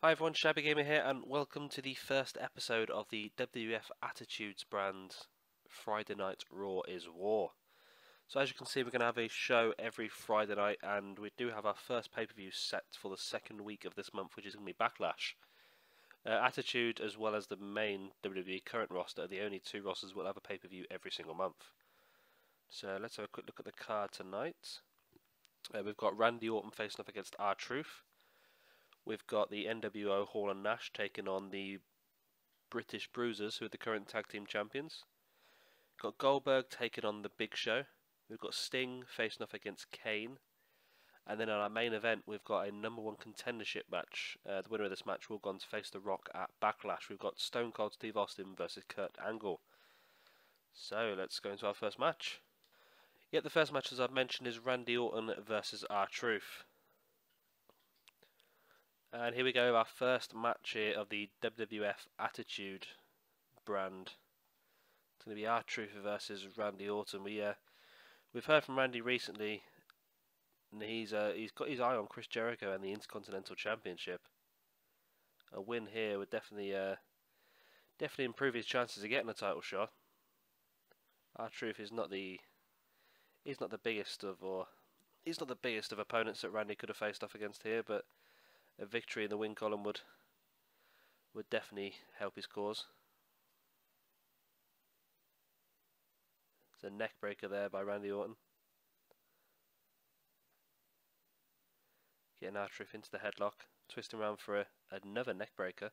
Hi everyone, Shabby Gamer here, and welcome to the first episode of the WWF Attitude Brand Friday Night Raw is War. So as you can see, we're going to have a show every Friday night, and we do have our first pay-per-view set for the second week of this month, which is going to be Backlash. Attitude, as well as the main WWE current roster, are the only two rosters that will have a pay-per-view every single month. So let's have a quick look at the card tonight. We've got Randy Orton facing up against R-Truth. We've got the NWO Hall and Nash taking on the British Bruisers, who are the current tag team champions. We've got Goldberg taking on the Big Show. We've got Sting facing off against Kane. And then on our main event, we've got a #1 contendership match. The winner of this match will go on to face The Rock at Backlash. We've got Stone Cold Steve Austin versus Kurt Angle. So let's go into our first match. Yet the first match, as I've mentioned, is Randy Orton versus R-Truth. And here we go, our first match here of the WWF Attitude Brand. It's going to be R-Truth versus Randy Orton. We've heard from Randy recently, and he's got his eye on Chris Jericho and the Intercontinental Championship. A win here would definitely improve his chances of getting a title shot. R-Truth is not the biggest of opponents that Randy could have faced off against here, but a victory in the win column would definitely help his cause. There's a neck breaker there by Randy Orton. Getting R-Truth into the headlock, twisting around for another neck breaker.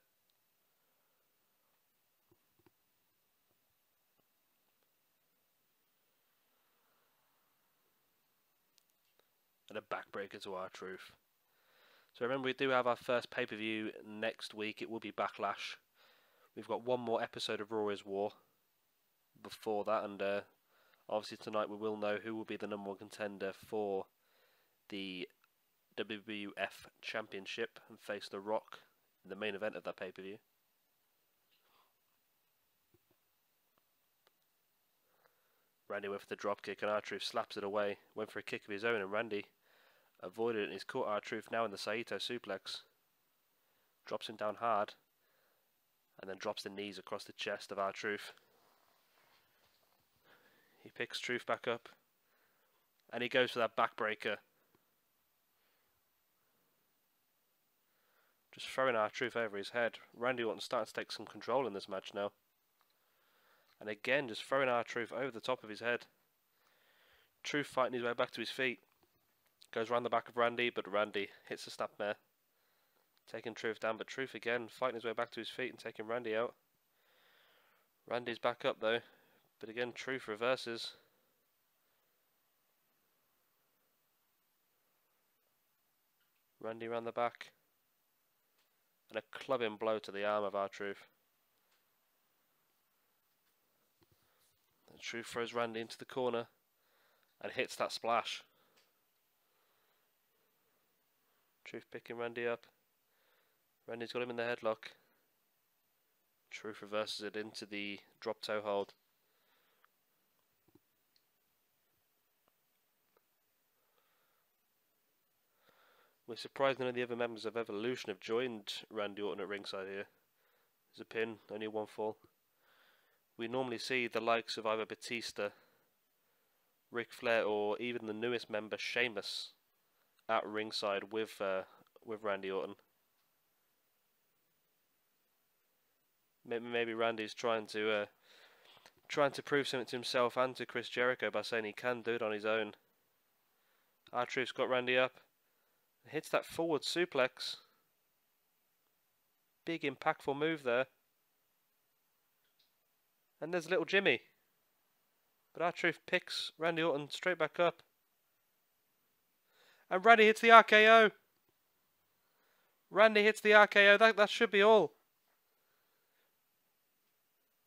And a backbreaker to R-Truth. So remember, we do have our first pay-per-view next week. It will be Backlash. We've got one more episode of Raw is War before that, and obviously tonight we will know who will be the #1 contender for the WWF Championship and face The Rock in the main event of that pay-per-view. Randy went for the dropkick, and R-Truth slaps it away. Went for a kick of his own, and Randy avoided it, and he's caught R-Truth now in the Saito suplex. Drops him down hard, and then drops the knees across the chest of R-Truth. He picks Truth back up, and he goes for that backbreaker. Just throwing R-Truth over his head. Randy Orton starting to take some control in this match now. And again, just throwing R-Truth over the top of his head. Truth fighting his way back to his feet. Goes around the back of Randy, but Randy hits the snapmare, taking Truth down, but Truth again fighting his way back to his feet and taking Randy out. Randy's back up though, but again Truth reverses. Randy around the back, and a clubbing blow to the arm of R-Truth. And Truth throws Randy into the corner and hits that splash. Truth picking Randy up. Randy's got him in the headlock. Truth reverses it into the drop toe hold. We're surprised none of the other members of Evolution have joined Randy Orton at ringside here. There's a pin, only one fall. We normally see the likes of either Batista, Ric Flair, or even the newest member, Sheamus, at ringside with Randy Orton. Maybe Randy's trying to prove something to himself and to Chris Jericho by saying he can do it on his own. R-Truth's got Randy up, hits that forward suplex. Big impactful move there. And there's little Jimmy, but R-Truth picks Randy Orton straight back up. And Randy hits the RKO. Randy hits the RKO. That should be all.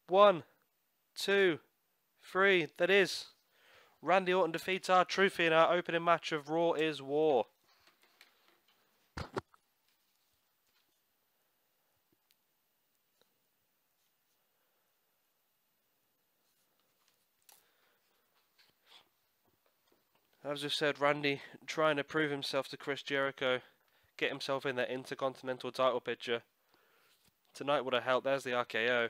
1, 2, 3. That is. Randy Orton defeats R-Truth in our opening match of Raw is War. As we've said, Randy trying to prove himself to Chris Jericho. get himself in that Intercontinental title picture. Tonight would have helped. There's the RKO.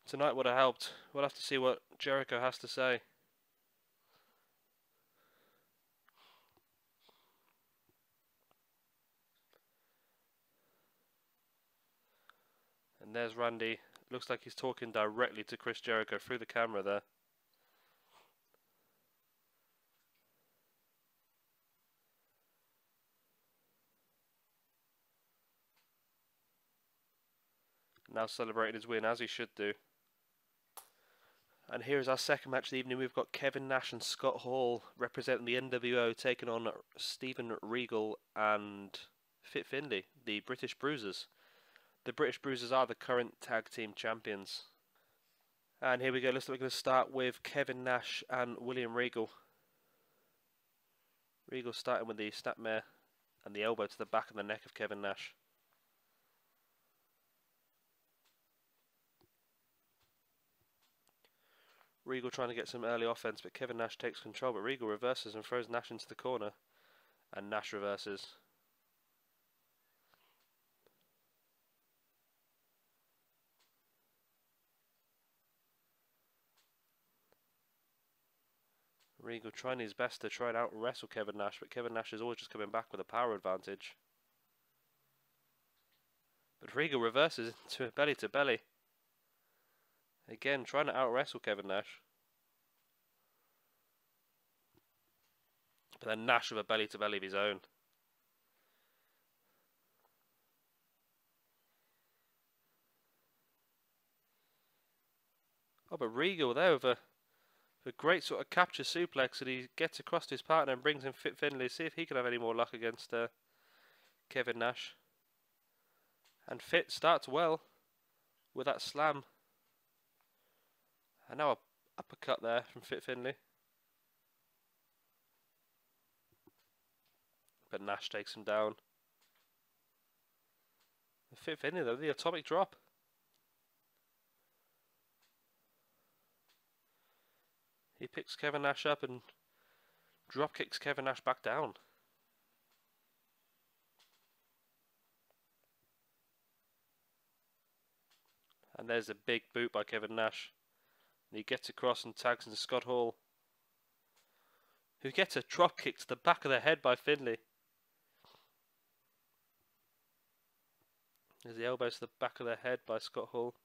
Tonight would have helped. We'll have to see what Jericho has to say. And there's Randy. Looks like he's talking directly to Chris Jericho through the camera there. Now celebrating his win, as he should do. And here is our second match of the evening. We've got Kevin Nash and Scott Hall representing the NWO, taking on Steven Regal and Finlay, the British Bruisers. The British Bruisers are the current tag team champions. And here we go. We're going to start with Kevin Nash and William Regal. Regal starting with the snapmare and the elbow to the back of the neck of Kevin Nash. Regal trying to get some early offense, but Kevin Nash takes control, but Regal reverses and throws Nash into the corner, and Nash reverses. Regal trying his best to try and out-wrestle Kevin Nash, but Kevin Nash is always just coming back with a power advantage. But Regal reverses into a belly-to-belly. Again, trying to out-wrestle Kevin Nash. But then Nash with a belly-to-belly of his own. Oh, but Regal there with a great sort of capture suplex, and he gets across to his partner and brings in Finlay. See if he can have any more luck against Kevin Nash. And Fit starts well with that slam. And now a uppercut there from Finlay. But Nash takes him down. Finlay though, the atomic drop. He picks Kevin Nash up and drop kicks Kevin Nash back down. And there's a big boot by Kevin Nash. And he gets across and tags into Scott Hall, who gets a drop kick to the back of the head by Finlay. There's the elbow to the back of the head by Scott Hall.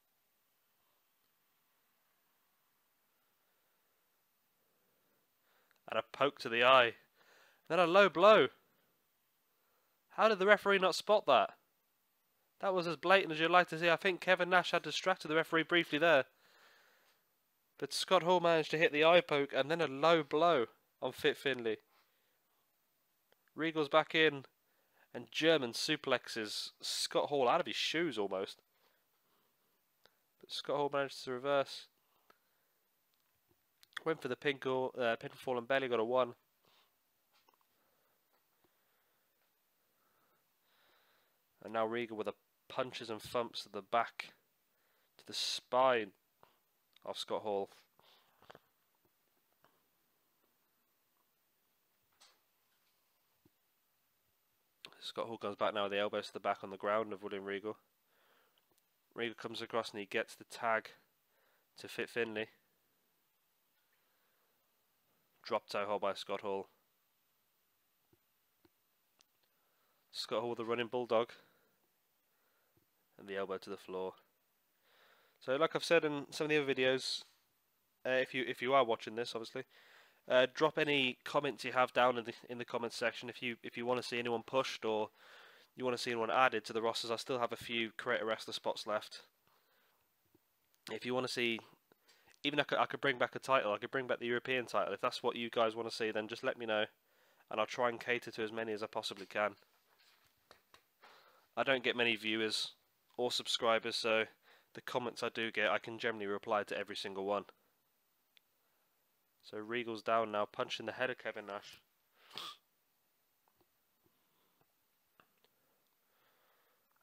And a poke to the eye. Then a low blow. How did the referee not spot that? That was as blatant as you'd like to see. I think Kevin Nash had distracted the referee briefly there. But Scott Hall managed to hit the eye poke and then a low blow on Finlay. Regal's back in and German suplexes Scott Hall out of his shoes almost. But Scott Hall managed to reverse. Went for the pinfall and barely got a 1. And now Regal with the punches and thumps to the back, to the spine of Scott Hall. Scott Hall comes back now with the elbows to the back on the ground of William Regal. Regal comes across and he gets the tag to Finlay. Drop toe hold by Scott Hall. Scott Hall with the running bulldog. And the elbow to the floor. So like I've said in some of the other videos, if you are watching this obviously, drop any comments you have down in the comments section if you want to see anyone pushed or you want to see anyone added to the rosters. I still have a few creator wrestler spots left. If you want to see, even I could bring back a title, I could bring back the European title. If that's what you guys want to see, then just let me know and I'll try and cater to as many as I possibly can. I don't get many viewers or subscribers, so the comments I do get, I can generally reply to every single one. So Regal's down now, punching the head of Kevin Nash.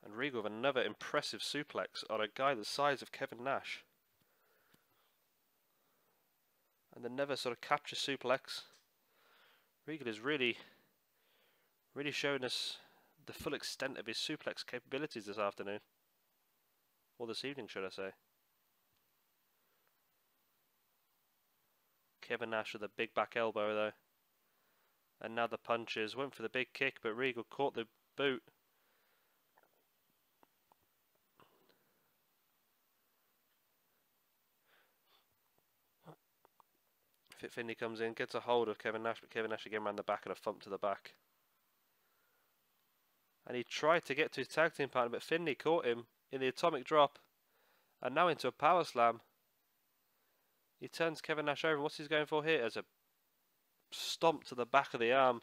And Regal with another impressive suplex on a guy the size of Kevin Nash. And another sort of capture suplex. Regal is really showing us the full extent of his suplex capabilities this afternoon. Or this evening, should I say. Kevin Nash with a big back elbow though. And now the punches. Went for the big kick, but Regal caught the boot. Finlay comes in, gets a hold of Kevin Nash, but Kevin Nash again ran the back and a thump to the back. And he tried to get to his tag team partner, but Finlay caught him in the atomic drop. And now into a power slam. He turns Kevin Nash over. What's he going for here? As a stomp to the back of the arm.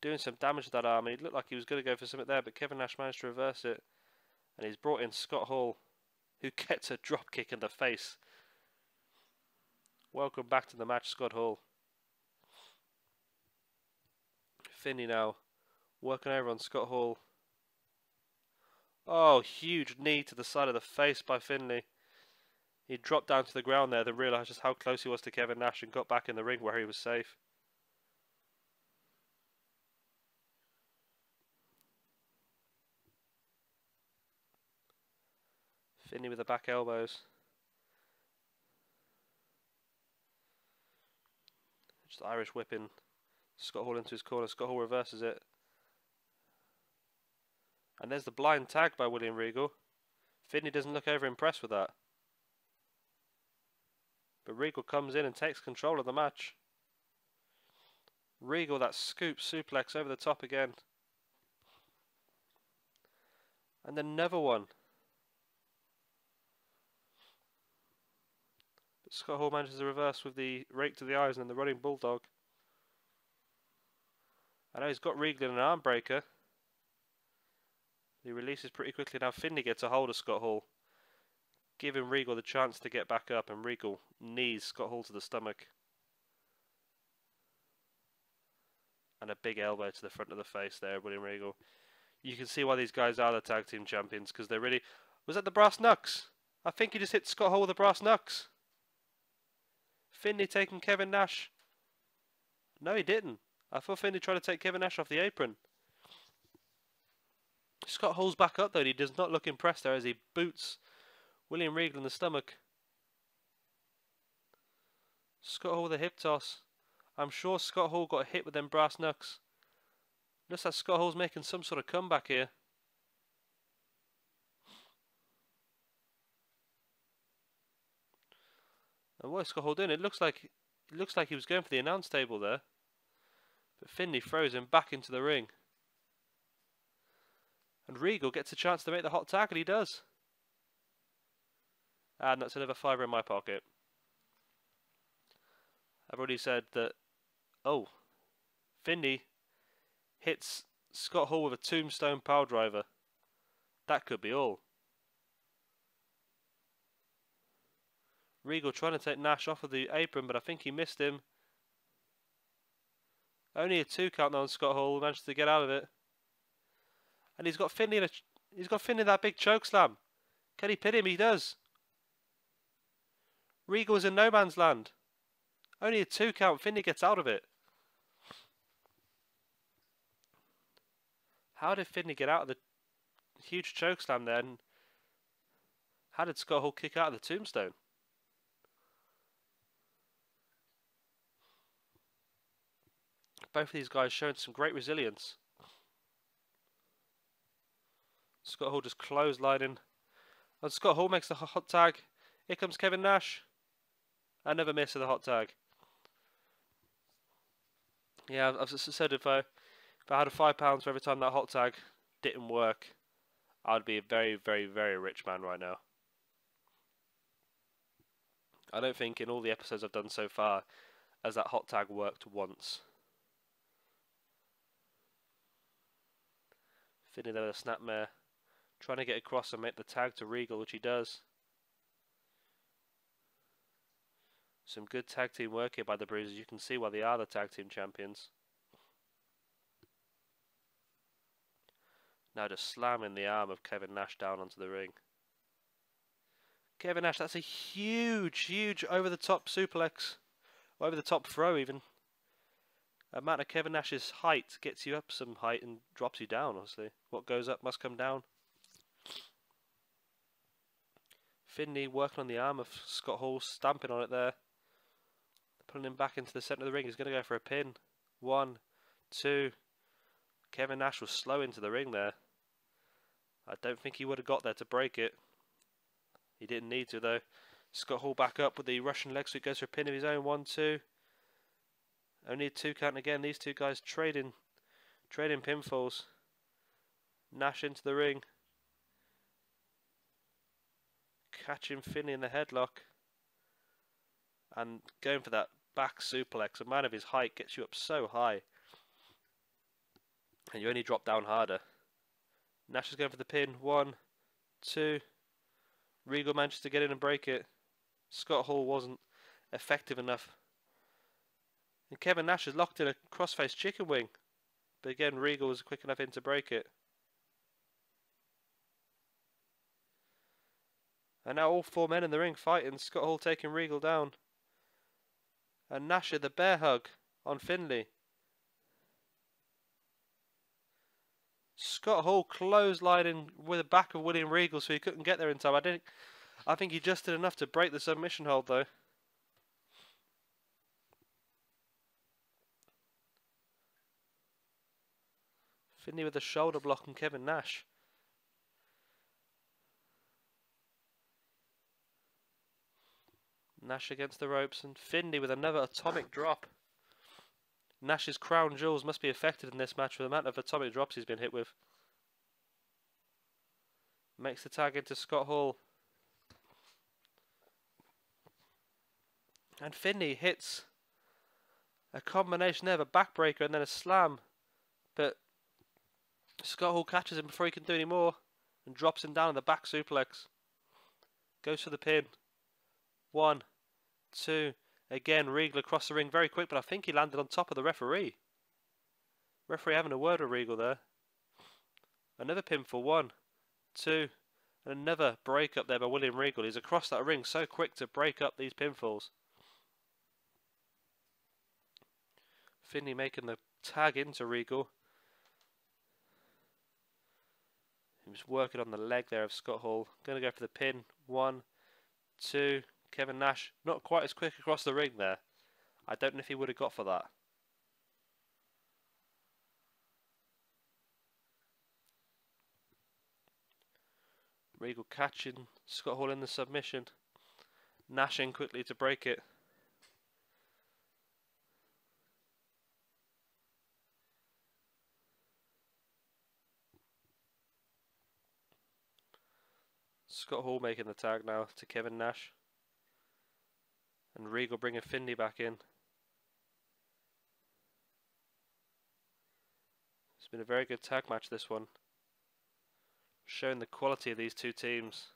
Doing some damage to that arm. And he looked like he was going to go for something there, but Kevin Nash managed to reverse it. And he's brought in Scott Hall, who gets a drop kick in the face. Welcome back to the match, Scott Hall. Finlay now working over on Scott Hall. Oh, huge knee to the side of the face by Finlay. He dropped down to the ground there, then realised just how close he was to Kevin Nash and got back in the ring where he was safe. Finlay with the back elbows. Just Irish whipping Scott Hall into his corner. Scott Hall reverses it. And there's the blind tag by William Regal. Finlay doesn't look over impressed with that. But Regal comes in and takes control of the match. Regal, that scoop suplex over the top again. And another one. But Scott Hall manages to reverse with the rake to the eyes and then the running bulldog. I know he's got Regal in an arm breaker. He releases pretty quickly. Now Finlay gets a hold of Scott Hall, giving Regal the chance to get back up, and Regal knees Scott Hall to the stomach. And a big elbow to the front of the face there, William Regal. You can see why these guys are the tag team champions, because they're really... Was that the brass knucks? I think he just hit Scott Hall with the brass knucks. Finlay taking Kevin Nash. No, he didn't. I thought Finlay tried to take Kevin Nash off the apron. Scott Hall's back up though, and he does not look impressed there as he boots William Regal in the stomach. Scott Hall with a hip toss. I'm sure Scott Hall got hit with them brass knucks. Looks like Scott Hall's making some sort of comeback here. And what is Scott Hall doing? It looks like he was going for the announce table there. But Finlay throws him back into the ring. And Regal gets a chance to make the hot tag, and he does. And that's another fiver in my pocket. I've already said that... Oh. Finlay hits Scott Hall with a tombstone power driver. That could be all. Regal trying to take Nash off of the apron, but I think he missed him. Only a 2 count though on Scott Hall. Managed to get out of it. And he's got Finlay in that big choke slam. Can he pin him? He does. Regal is in no man's land. Only a 2 count. Finlay gets out of it. How did Finlay get out of the huge choke slam there? And how did Scott Hall kick out of the tombstone? Both of these guys showing some great resilience. Scott Hall just clotheslining. And Scott Hall makes the hot tag. Here comes Kevin Nash. Another miss of the hot tag. Yeah, I've said if I had a £5 for every time that hot tag didn't work, I'd be a very, very, very rich man right now. I don't think in all the episodes I've done so far has that hot tag worked once. Finlay there with a snapmare. Trying to get across and make the tag to Regal, which he does. Some good tag team work here by the Bruisers. You can see why they are the tag team champions. Now just slamming the arm of Kevin Nash down onto the ring. Kevin Nash, that's a huge, huge over-the-top suplex. Over-the-top throw even. amount of Kevin Nash's height gets you up some height and drops you down, obviously. What goes up must come down. Finlay working on the arm of Scott Hall, stamping on it there. Pulling him back into the centre of the ring. He's going to go for a pin. 1, 2. Kevin Nash was slow into the ring there. I don't think he would have got there to break it. He didn't need to though. Scott Hall back up with the Russian leg sweep. Goes for a pin of his own. 1, 2. Only a 2 count again. These two guys trading pinfalls. Nash into the ring. Catching Finlay in the headlock. And going for that back suplex. A man of his height gets you up so high. And you only drop down harder. Nash is going for the pin. 1, 2. Regal manages to get in and break it. Scott Hall wasn't effective enough. And Kevin Nash has locked in a crossface chicken wing. But again, Regal was quick enough in to break it. And now all 4 men in the ring fighting. Scott Hall taking Regal down. And Nash the bear hug on Finlay. Scott Hall clotheslining with the back of William Regal so he couldn't get there in time. I think he just did enough to break the submission hold though. Finlay with a shoulder block on Kevin Nash. Nash against the ropes and Finlay with another atomic drop. Nash's crown jewels must be affected in this match with the amount of atomic drops he's been hit with. Makes the tag into Scott Hall. And Finlay hits a combination there of a backbreaker and then a slam. But Scott Hall catches him before he can do any more and drops him down on the back suplex. Goes for the pin. 1, 2. Again, Regal across the ring very quick, but I think he landed on top of the referee. Referee having a word with Regal there. Another pin for 1, 2. And another break up there by William Regal. He's across that ring so quick to break up these pinfalls. Finlay making the tag into Regal. He was working on the leg there of Scott Hall. Going to go for the pin. 1, 2. Kevin Nash not quite as quick across the ring there. I don't know if he would have got for that. Regal catching Scott Hall in the submission. Nash in quickly to break it. Scott Hall making the tag now to Kevin Nash. And Regal bringing Finlay back in. It's been a very good tag match, this one. Showing the quality of these two teams.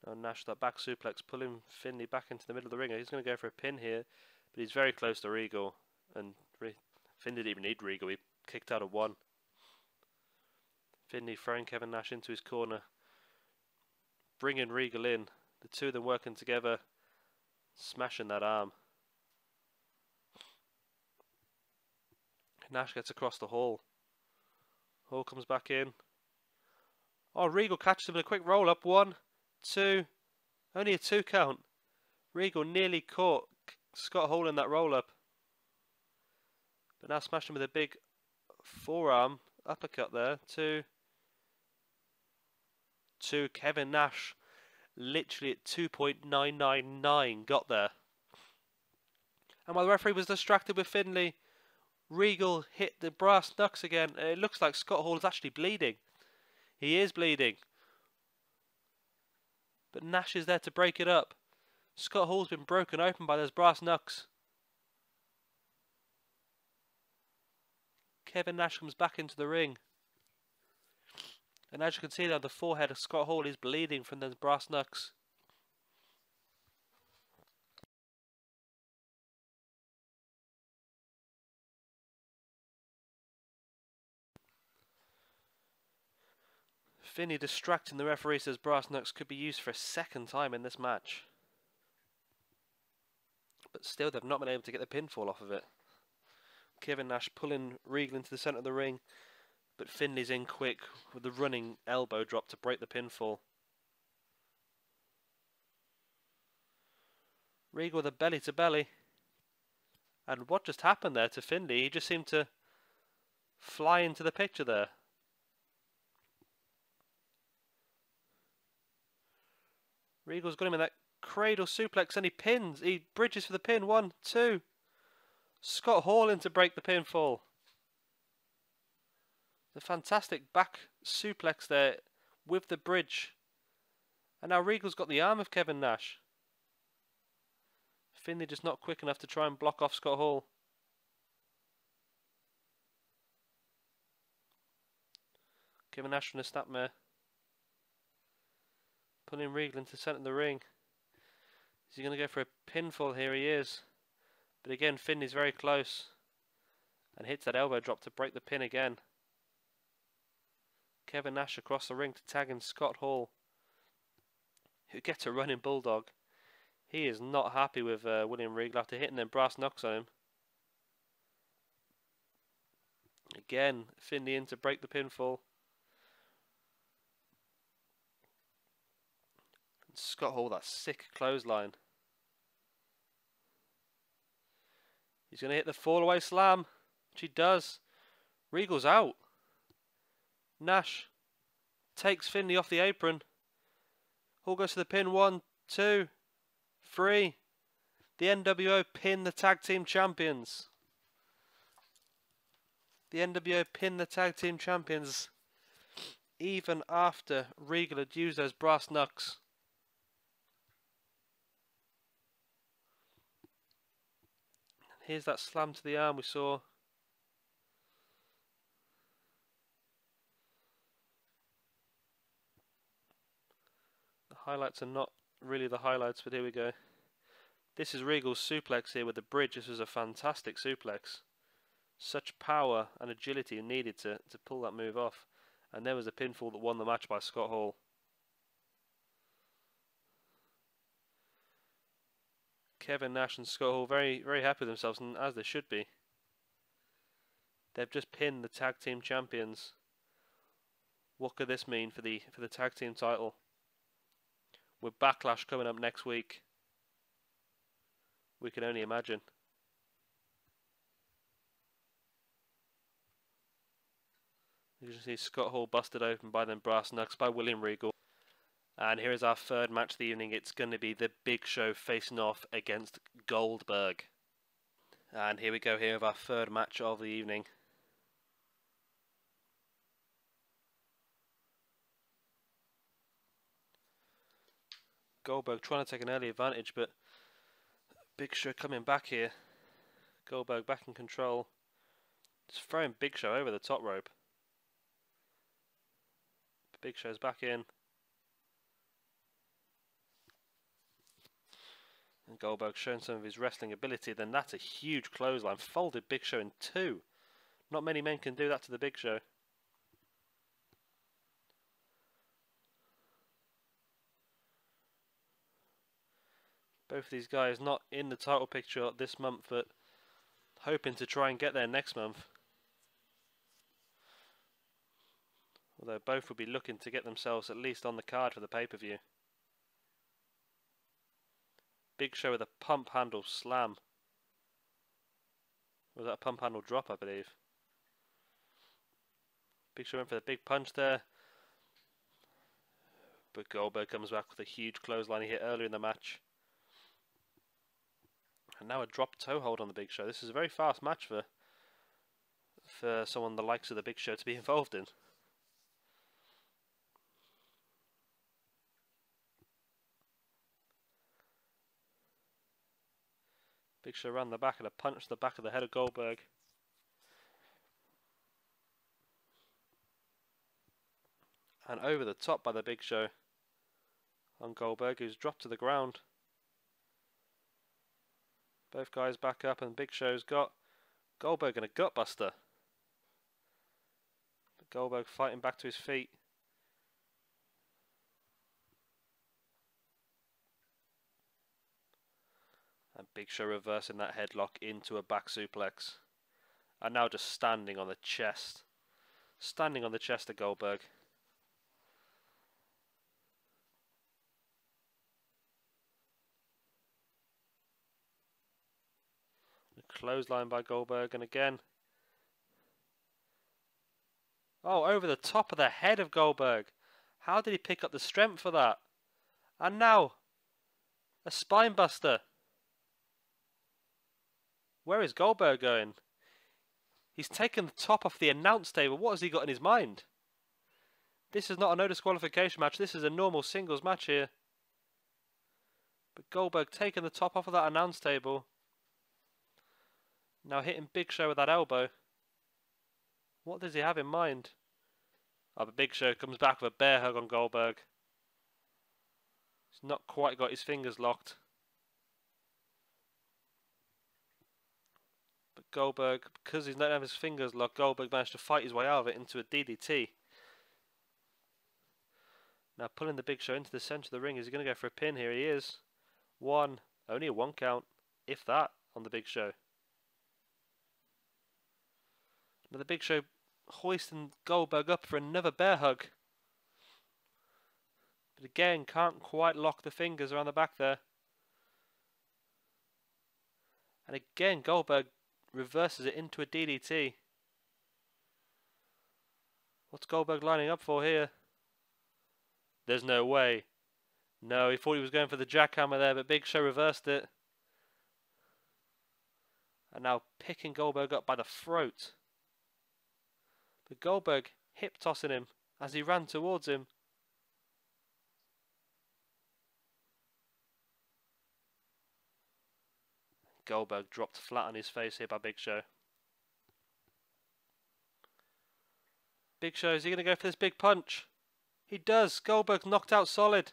Now Nash, that back suplex, pulling Finlay back into the middle of the ring. He's going to go for a pin here, but he's very close to Regal. And Finlay didn't even need Regal, he kicked out of 1. Finlay throwing Kevin Nash into his corner. Bringing Regal in. The two of them working together. Smashing that arm. Nash gets across the hall. Hall comes back in. Oh, Regal catches him in a quick roll up. 1, 2. Only a 2 count. Regal nearly caught Scott Hall in that roll up. But now smashed him with a big forearm uppercut there. 2. Kevin Nash literally at 2.999 got there. And while the referee was distracted with Finlay, Regal hit the brass knucks again. It looks like Scott Hall is actually bleeding. He is bleeding. But Nash is there to break it up. Scott Hall's been broken open by those brass knucks. Kevin Nash comes back into the ring. And as you can see now, the forehead of Scott Hall is bleeding from those brass knucks. Finlay distracting the referee, says brass knucks could be used for a second time in this match. but still they've not been able to get the pinfall off of it. Kevin Nash pulling Regal into the centre of the ring, but Finlay's in quick with the running elbow drop to break the pinfall. Regal with a belly to belly. And what just happened there to Finlay? He just seemed to fly into the picture there. Regal's got him in that cradle suplex and he pins. He bridges for the pin. 1, 2. Scott Hall in to break the pinfall. The fantastic back suplex there with the bridge. And now Regal's got the arm of Kevin Nash. Finlay just not quick enough to try and block off Scott Hall. Kevin Nash from the snapmare. Pulling Regal into the centre of the ring. Is he going to go for a pinfall? Here he is. But again, Finlay's very close. And hits that elbow drop to break the pin again. Kevin Nash across the ring to tag in Scott Hall, who gets a running bulldog. He is not happy with William Regal after hitting them brass knucks on him. Again, Finlay in to break the pinfall. And Scott Hall, that sick clothesline. He's going to hit the fall-away slam, which he does. Regal's out. Nash takes Finlay off the apron. Hall goes to the pin. 1, 2, 3. The NWO pin the tag team champions. The NWO pin the tag team champions. Even after Regal had used those brass knucks. Here's that slam to the arm we saw. Highlights are not really the highlights, but here we go. This is Regal's suplex here with the bridge. This was a fantastic suplex. Such power and agility needed to pull that move off. And there was a pinfall that won the match by Scott Hall. Kevin Nash and Scott Hall very, very happy with themselves, and as they should be. They've just pinned the tag team champions. What could this mean for the tag team title? With Backlash coming up next week, we can only imagine. You can see Scott Hall busted open by them brass knucks by William Regal. And here is our third match of the evening. It's going to be the Big Show facing off against Goldberg. And here we go here with our third match of the evening. Goldberg trying to take an early advantage, but Big Show coming back here. Goldberg back in control. Just throwing Big Show over the top rope. Big Show's back in. And Goldberg showing some of his wrestling ability. Then that's a huge clothesline. Folded Big Show in 2. Not many men can do that to the Big Show. Both of these guys not in the title picture this month, but hoping to try and get there next month. Although both will be looking to get themselves at least on the card for the pay-per-view. Big Show with a pump handle slam. Was that a pump handle drop, I believe? Big Show went for the big punch there. But Goldberg comes back with a huge clothesline he hit earlier in the match. And now a drop toe hold on the Big Show. This is a very fast match for someone the likes of the Big Show to be involved in. Big Show ran the back and a punch to the back of the head of Goldberg. And over the top by the Big Show on Goldberg, who's dropped to the ground. Both guys back up, and Big Show's got Goldberg in a gutbuster. But Goldberg fighting back to his feet. And Big Show reversing that headlock into a back suplex. And now just standing on the chest. Standing on the chest of Goldberg. Clothesline by Goldberg, and again. Oh, over the top of the head of Goldberg. How did he pick up the strength for that? And now, a spine buster. Where is Goldberg going? He's taken the top off the announce table. What has he got in his mind? This is not a no disqualification match. This is a normal singles match here. But Goldberg taking the top off of that announce table. Now hitting Big Show with that elbow. What does he have in mind? Oh, but Big Show comes back with a bear hug on Goldberg. He's not quite got his fingers locked. But Goldberg, because he's not have his fingers locked, Goldberg managed to fight his way out of it into a DDT. Now pulling the Big Show into the centre of the ring. Is he going to go for a pin here? He is. Only a 1 count, if that, on the Big Show. Now the Big Show hoisting Goldberg up for another bear hug. But again, can't quite lock the fingers around the back there. And again, Goldberg reverses it into a DDT. What's Goldberg lining up for here? There's no way. No, he thought he was going for the jackhammer there, but Big Show reversed it. And now picking Goldberg up by the throat. But Goldberg hip tossing him as he ran towards him. Goldberg dropped flat on his face here by Big Show. Big Show, is he going to go for this big punch? He does. Goldberg's knocked out solid.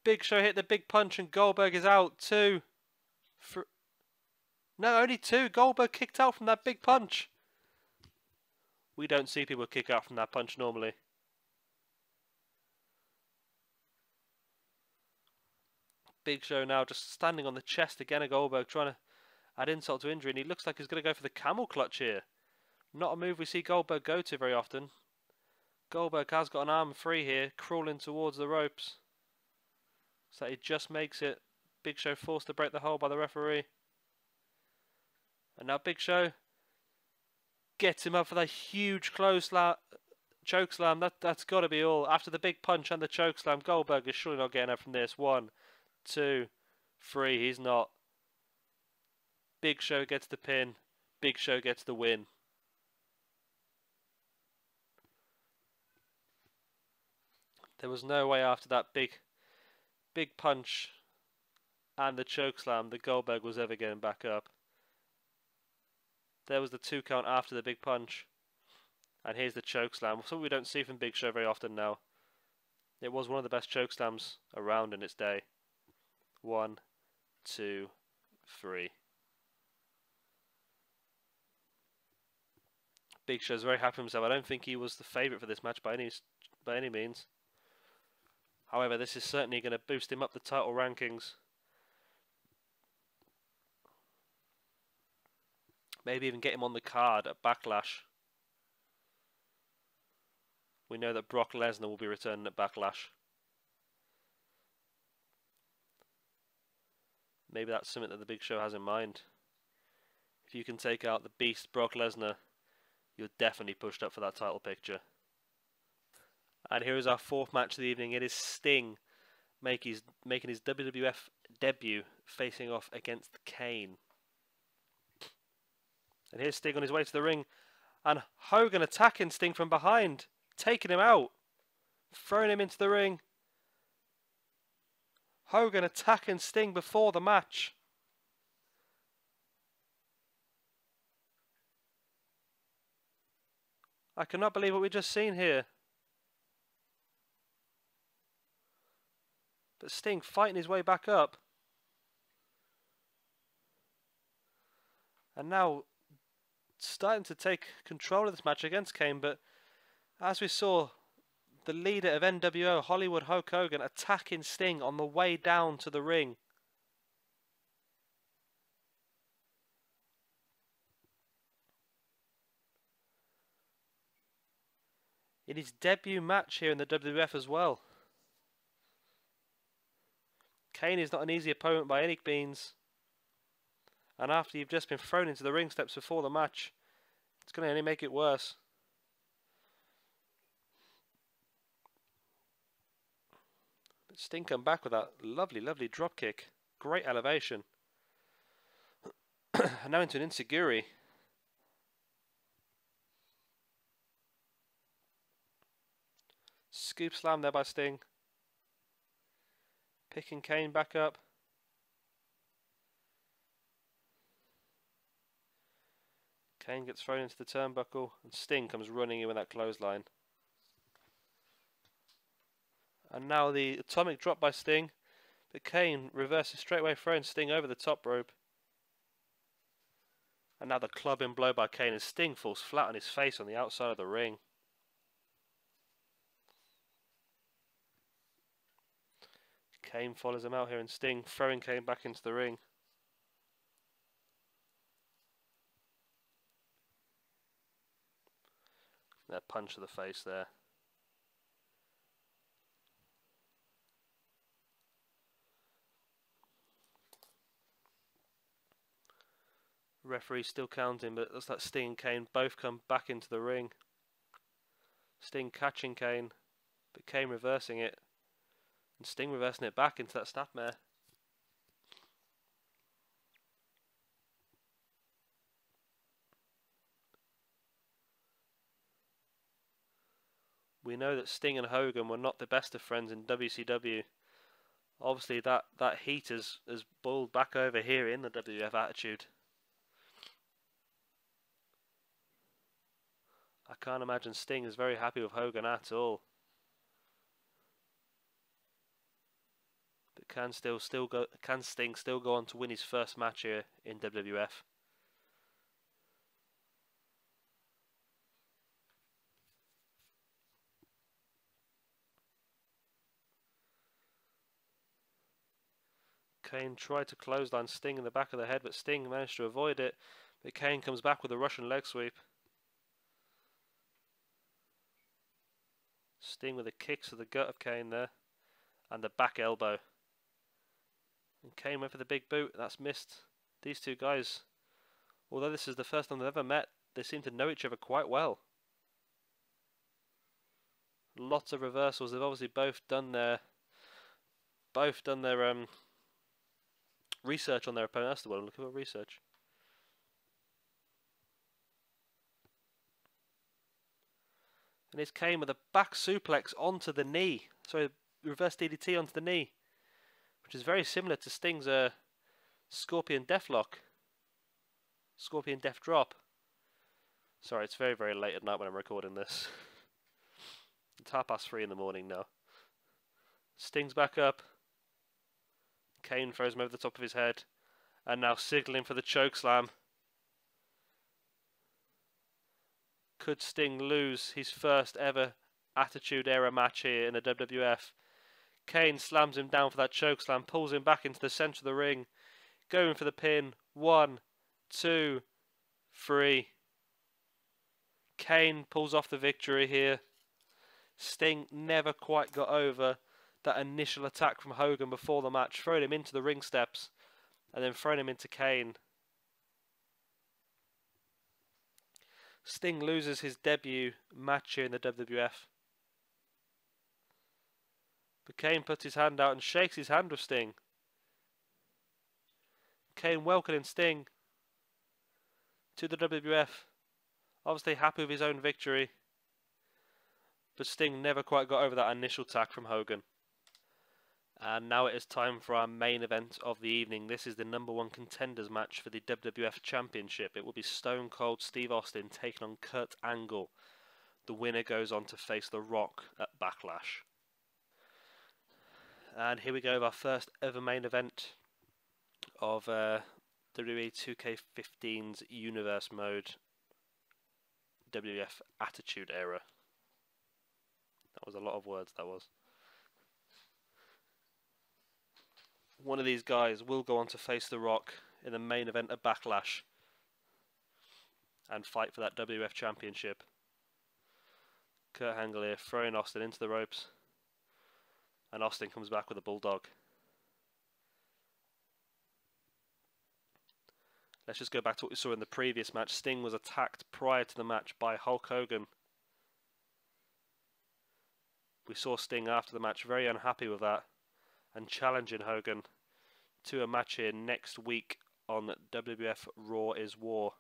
Big Show hit the big punch and Goldberg is out. 2. No, only 2. Goldberg kicked out from that big punch. We don't see people kick out from that punch normally. Big Show now just standing on the chest again of Goldberg, trying to add insult to injury, and he looks like he's going to go for the camel clutch here. Not a move we see Goldberg go to very often. Goldberg has got an arm free here, crawling towards the ropes. So he just makes it. Big Show forced to break the hold by the referee. And now Big Show gets him up for that huge choke slam. That's got to be all. After the big punch and the choke slam, Goldberg is surely not getting up from this. 1, 2, 3. He's not. Big Show gets the pin. Big Show gets the win. There was no way after that big punch and the chokeslam that Goldberg was ever getting back up. There was the 2 count after the big punch. And here's the chokeslam. Something we don't see from Big Show very often now. It was one of the best chokeslams around in its day. 1, 2, 3. Big Show's very happy with himself. I don't think he was the favourite for this match by any means. However, this is certainly going to boost him up the title rankings. Maybe even get him on the card at Backlash. We know that Brock Lesnar will be returning at Backlash. Maybe that's something that the Big Show has in mind. If you can take out the beast Brock Lesnar, you're definitely pushed up for that title picture. And here is our 4th match of the evening. It is Sting making his WWF debut, facing off against Kane. And here's Sting on his way to the ring, and Hogan attacking Sting from behind, taking him out, throwing him into the ring. Hogan attacking Sting before the match. I cannot believe what we've just seen here. But Sting fighting his way back up. And now starting to take control of this match against Kane. But as we saw, the leader of NWO, Hollywood Hulk Hogan, attacking Sting on the way down to the ring. In his debut match here in the WWF as well. Kane is not an easy opponent by any means. And after you've just been thrown into the ring steps before the match, it's going to only make it worse. But Sting come back with that lovely, lovely drop kick. Great elevation. And now into an enziguri. Scoop slam there by Sting. Picking Kane back up. Kane gets thrown into the turnbuckle and Sting comes running in with that clothesline. And now the atomic drop by Sting, but Kane reverses straight away, throwing Sting over the top rope. And now the clubbing blow by Kane as Sting falls flat on his face on the outside of the ring. Kane follows him out here and Sting throwing Kane back into the ring. That punch to the face there. Referee still counting, but looks like Sting and Kane both come back into the ring. Sting catching Kane, but Kane reversing it. And Sting reversing it back into that snapmare. We know that Sting and Hogan were not the best of friends in WCW. Obviously that heat has boiled back over here in the WWF Attitude. I can't imagine Sting is very happy with Hogan at all. But can Sting still go on to win his first match here in WWF? Kane tried to clothesline Sting in the back of the head, but Sting managed to avoid it. But Kane comes back with a Russian leg sweep. Sting with a kick to the gut of Kane there. And the back elbow. And Kane went for the big boot. That's missed. These two guys, although this is the first time they've ever met, they seem to know each other quite well. Lots of reversals. They've obviously both done their research on their opponent. That's the one I'm looking for, research. And it's Kane with a back suplex onto the knee. Sorry, reverse DDT onto the knee. Which is very similar to Sting's Scorpion Deathlock. Scorpion Death Drop. Sorry, it's very, very late at night when I'm recording this. It's 3:30 in the morning now. Sting's back up. Kane throws him over the top of his head. And now signaling for the chokeslam. Could Sting lose his first ever Attitude Era match here in the WWF? Kane slams him down for that chokeslam, pulls him back into the centre of the ring. Going for the pin. 1, 2, 3. Kane pulls off the victory here. Sting never quite got over that initial attack from Hogan before the match, throwing him into the ring steps and then throwing him into Kane. Sting loses his debut match here in the WWF. But Kane puts his hand out and shakes his hand with Sting. Kane welcoming Sting to the WWF. Obviously happy with his own victory. But Sting never quite got over that initial attack from Hogan. And now it is time for our main event of the evening. This is the #1 Contenders match for the WWF Championship. It will be Stone Cold Steve Austin taking on Kurt Angle. The winner goes on to face The Rock at Backlash. And here we go with our first ever main event of WWE 2K15's Universe Mode WWF Attitude Era. That was a lot of words, that was. One of these guys will go on to face The Rock in the main event of Backlash and fight for that WWF Championship. Kurt Angle here throwing Austin into the ropes, and Austin comes back with a bulldog. Let's just go back to what we saw in the previous match. Sting was attacked prior to the match by Hulk Hogan. We saw Sting after the match very unhappy with that and challenging Hogan to a match here next week on WWF Raw is War.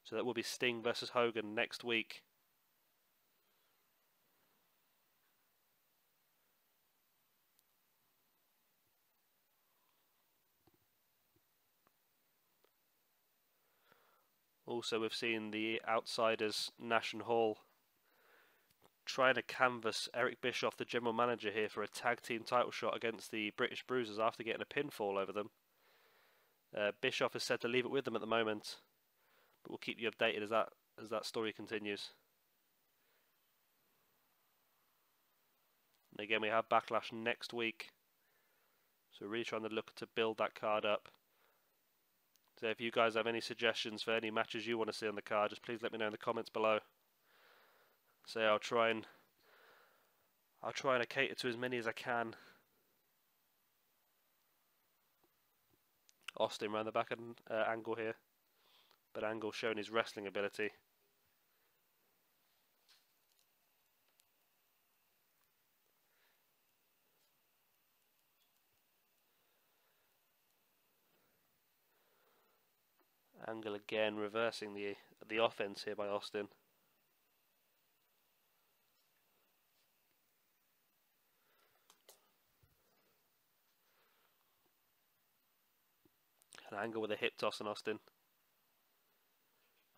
So that will be Sting versus Hogan next week. Also, we've seen the Outsiders, Nash and Hall, trying to canvass Eric Bischoff, the general manager here, for a tag team title shot against the British Bruisers after getting a pinfall over them. Bischoff is said to leave it with them at the moment, but we'll keep you updated as that story continues. And again, we have Backlash next week, so we're really trying to look to build that card up. So if you guys have any suggestions for any matches you want to see on the card, just please let me know in the comments below. So I'll try and cater to as many as I can. Austin round the back of Angle here, but Angle showing his wrestling ability. Angle again reversing the offense here by Austin. An Angle with a hip toss on Austin.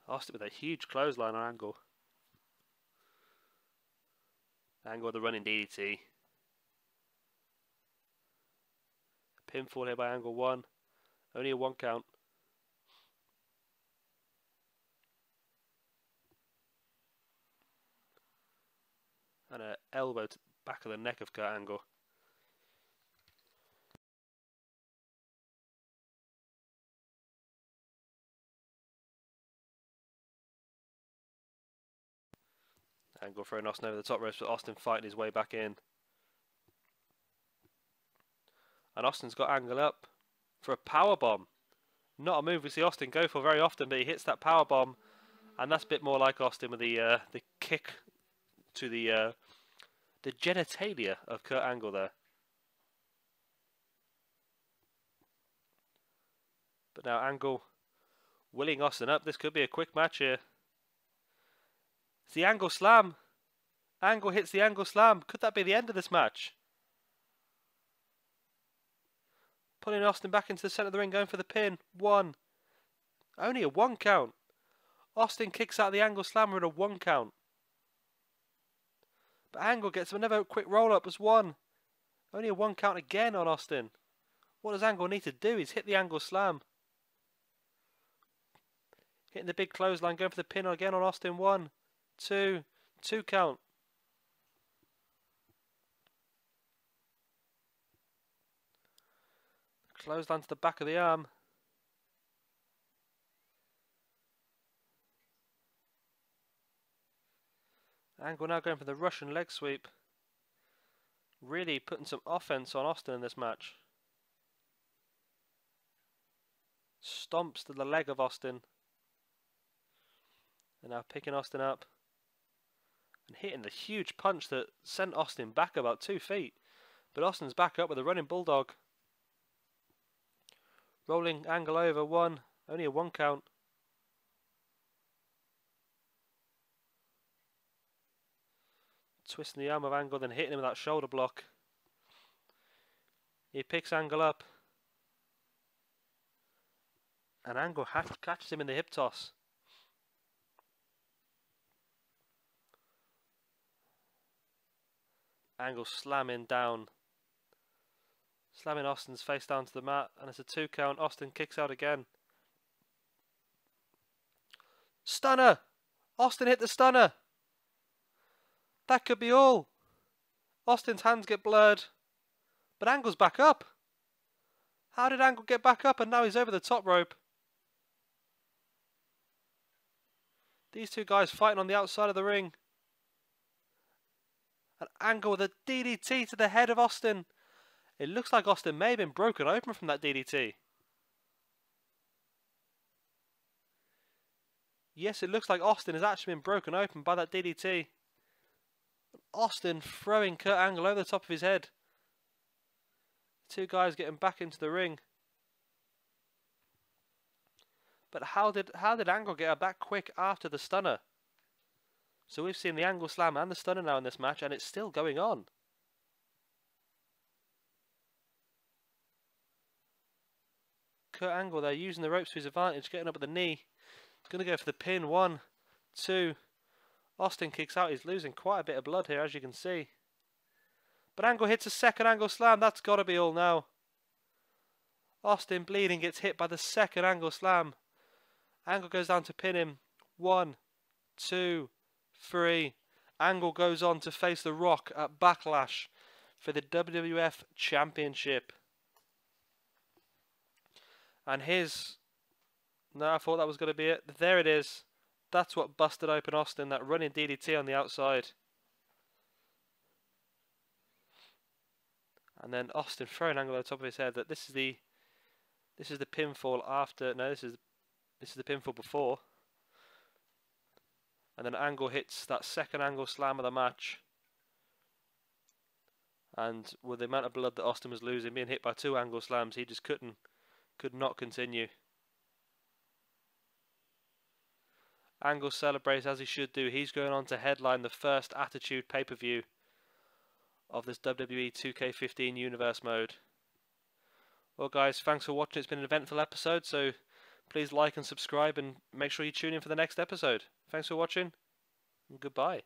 Austin with a huge clothesline on Angle. Angle with a running DDT. Pinfall here by Angle 1. Only a 1 count. And an elbow to the back of the neck of Kurt Angle. Angle throwing Austin over the top ropes, but Austin fighting his way back in. And Austin's got Angle up for a powerbomb. Not a move we see Austin go for very often, but he hits that powerbomb, and that's a bit more like Austin with the kick to the genitalia of Kurt Angle there. But now Angle willing Austin up. This could be a quick match here. It's the Angle Slam. Angle hits the Angle Slam. Could that be the end of this match? Pulling Austin back into the centre of the ring, going for the pin. 1. Only a 1 count. Austin kicks out the Angle Slammer at a 1 count. But Angle gets another quick roll-up as 1. Only a 1 count again on Austin. What does Angle need to do? He's hit the Angle Slam. Hitting the big clothesline, going for the pin again on Austin. 1, 2, 2 count. Clothesline to the back of the arm. Angle now going for the Russian leg sweep. Really putting some offense on Austin in this match. Stomps to the leg of Austin. And now picking Austin up. And hitting the huge punch that sent Austin back about 2 feet. But Austin's back up with a running bulldog. Rolling Angle over. 1. Only a 1 count. Twisting the arm of Angle, then hitting him with that shoulder block. He picks Angle up. And Angle catches him in the hip toss. Angle slamming down. Slamming Austin's face down to the mat. And it's a 2 count. Austin kicks out again. Stunner! Austin hit the stunner! That could be all. Austin's hands get blurred. But Angle's back up. How did Angle get back up and now he's over the top rope? These two guys fighting on the outside of the ring. And Angle with a DDT to the head of Austin. It looks like Austin may have been broken open from that DDT. Yes, it looks like Austin has actually been broken open by that DDT. Austin throwing Kurt Angle over the top of his head. Two guys getting back into the ring. But how did Angle get up that quick after the stunner? So we've seen the Angle Slam and the stunner now in this match, and it's still going on. Kurt Angle there using the ropes to his advantage, getting up at the knee. He's going to go for the pin. 1, 2. Austin kicks out. He's losing quite a bit of blood here, as you can see. But Angle hits a second Angle Slam. That's got to be all now. Austin bleeding, gets hit by the second Angle Slam. Angle goes down to pin him. 1, 2, 3. Angle goes on to face The Rock at Backlash for the WWF Championship. And no, I thought that was going to be it. There it is. That's what busted open Austin, that running DDT on the outside. And then Austin throwing Angle on the top of his head. That this is the pinfall after. No, this is the pinfall before. And then Angle hits that second Angle Slam of the match. And with the amount of blood that Austin was losing, being hit by 2 Angle Slams, he just could not continue. Angle celebrates as he should do. He's going on to headline the first Attitude pay-per-view of this WWE 2K15 universe mode. Well guys, thanks for watching. It's been an eventful episode, so please like and subscribe and make sure you tune in for the next episode. Thanks for watching, and goodbye.